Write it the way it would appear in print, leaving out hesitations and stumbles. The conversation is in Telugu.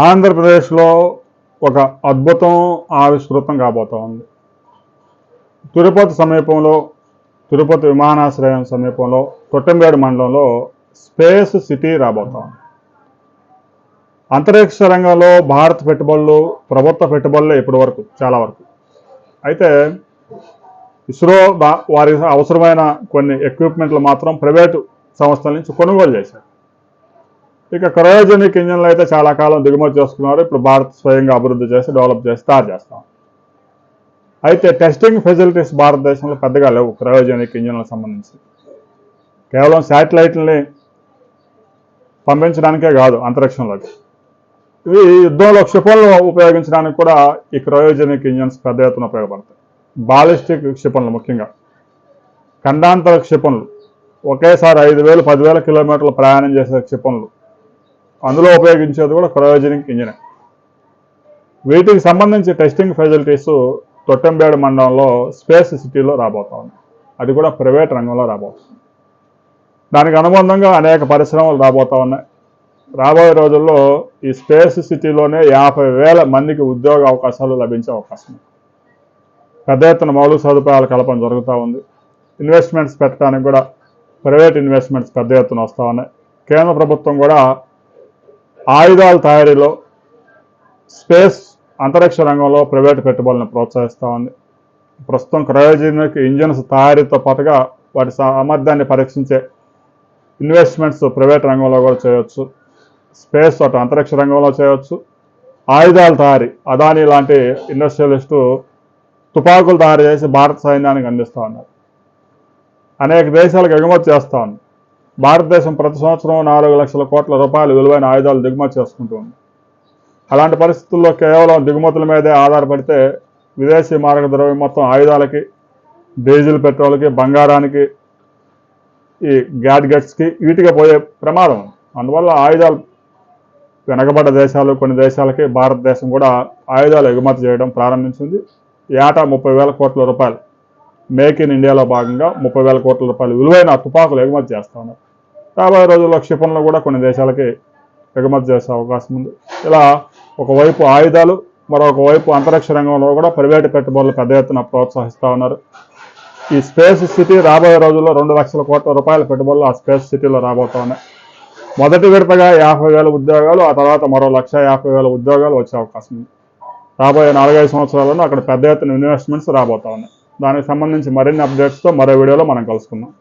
ఆంధ్రప్రదేశ్లో ఒక అద్భుతం ఆవిష్కృతం కాబోతా ఉంది. తిరుపతి సమీపంలో, తిరుపతి విమానాశ్రయం సమీపంలో తొట్టంబేడు మండలంలో స్పేస్ సిటీ రాబోతా ఉంది. అంతరిక్ష రంగంలో భారత పెట్టుబడులు, ప్రభుత్వ పెట్టుబడులు ఇప్పటి వరకు చాలా వరకు. అయితే ఇస్రో వారికి అవసరమైన కొన్ని ఎక్విప్మెంట్లు మాత్రం ప్రైవేటు సంస్థల నుంచి కొనుగోలు చేశారు. ఇక క్రయోజనిక్ ఇంజన్లు అయితే చాలా కాలం దిగుమతి చేసుకున్నారు. ఇప్పుడు భారత్ స్వయంగా అభివృద్ధి చేసి డెవలప్ చేసి తయారు చేస్తాం. అయితే టెస్టింగ్ ఫెసిలిటీస్ భారతదేశంలో పెద్దగా లేవు క్రయోజనిక్ ఇంజన్లకు సంబంధించి. కేవలం శాటిలైట్లని పంపించడానికే కాదు అంతరిక్షంలోకి, ఇవి యుద్ధంలో క్షిపణులు ఉపయోగించడానికి కూడా ఈ క్రయోజనిక్ ఇంజన్స్ పెద్ద ఎత్తున ఉపయోగపడతాయి. బాలిస్టిక్ క్షిపణులు, ముఖ్యంగా ఖండాంతర క్షిపణులు, ఒకేసారి 5,000, 10,000 కిలోమీటర్లు ప్రయాణం చేసే క్షిపణులు, అందులో ఉపయోగించేది కూడా క్రయోజనిక్ ఇంజనే. వీటికి సంబంధించి టెస్టింగ్ ఫెసిలిటీస్ తొట్టంబేడు మండలంలో స్పేస్ సిటీలో రాబోతా ఉంది. అది కూడా ప్రైవేట్ రంగంలో రాబోతుంది. దానికి అనుబంధంగా అనేక పరిశ్రమలు రాబోతా ఉన్నాయి. రాబోయే రోజుల్లో ఈ స్పేస్ సిటీలోనే 50,000 మందికి ఉద్యోగ అవకాశాలు లభించే అవకాశం ఉంది. పెద్ద ఎత్తున మౌలిక సదుపాయాల కల్పన జరుగుతూ ఉంది. ఇన్వెస్ట్మెంట్స్ పెట్టడానికి కూడా ప్రైవేట్ ఇన్వెస్ట్మెంట్స్ పెద్ద ఎత్తున వస్తూ ఉన్నాయి. కేంద్ర ప్రభుత్వం కూడా ఆయుధాల తయారీలో, స్పేస్ అంతరిక్ష రంగంలో ప్రైవేటు పెట్టుబడులను ప్రోత్సహిస్తూ ఉంది. ప్రస్తుతం క్రయోజనిక్ ఇంజిన్స్ తయారీతో పాటుగా వాటి సామర్థ్యాన్ని పరీక్షించే ఇన్వెస్ట్మెంట్స్ ప్రైవేట్ రంగంలో కూడా చేయవచ్చు. స్పేస్ అటు అంతరిక్ష రంగంలో చేయవచ్చు. ఆయుధాల తయారీ, అదానీ లాంటి ఇండస్ట్రియలిస్టు తుపాకులు తయారు చేసి భారత సైన్యానికి అందిస్తూ ఉన్నారు. అనేక దేశాలకు ఎగుమతి చేస్తూ ఉంది. భారతదేశం ప్రతి సంవత్సరం 4 లక్షల కోట్ల రూపాయలు విలువైన ఆయుధాలు దిగుమతి చేసుకుంటూ ఉంది. అలాంటి పరిస్థితుల్లో కేవలం దిగుమతుల మీదే ఆధారపడితే విదేశీ మారక ద్రవ్యం మొత్తం ఆయుధాలకి, డీజిల్ పెట్రోల్కి, బంగారానికి, ఈ గ్యాడ్గెట్స్కి, వీటికి పోయే ప్రమాదం. అందువల్ల ఆయుధాలు వెనకబడ్డ దేశాలు, కొన్ని దేశాలకి భారతదేశం కూడా ఆయుధాలు ఎగుమతి చేయడం ప్రారంభించింది. ఏటా 30,000 కోట్ల రూపాయలు మేక్ ఇన్ ఇండియాలో భాగంగా 30,000 కోట్ల రూపాయలు విలువైన తుపాకులు ఎగుమతి చేస్తూ ఉన్నారు. రాబోయే రోజుల్లో క్షిపణులు కూడా కొన్ని దేశాలకి ఎగుమతి చేసే అవకాశం ఉంది. ఇలా ఒకవైపు ఆయుధాలు, మరొక వైపు అంతరిక్ష రంగంలో కూడా ప్రైవేటు పెట్టుబడులు పెద్ద ఎత్తున ప్రోత్సహిస్తూ ఉన్నారు. ఈ స్పేస్ సిటీ రాబోయే రోజుల్లో 2 లక్షల కోట్ల రూపాయల పెట్టుబడులు ఆ స్పేస్ సిటీలో రాబోతూ ఉన్నాయి. మొదటి విడతగా 50,000 ఉద్యోగాలు, ఆ తర్వాత మరో 1,50,000 ఉద్యోగాలు వచ్చే అవకాశం ఉంది. రాబోయే 4-5 సంవత్సరాల్లో అక్కడ పెద్ద ఎత్తున ఇన్వెస్ట్మెంట్స్ రాబోతూ ఉన్నాయి. దానికి సంబంధించి మరిన్ని అప్డేట్స్తో మరో వీడియోలో మనం కలుసుకుందాం.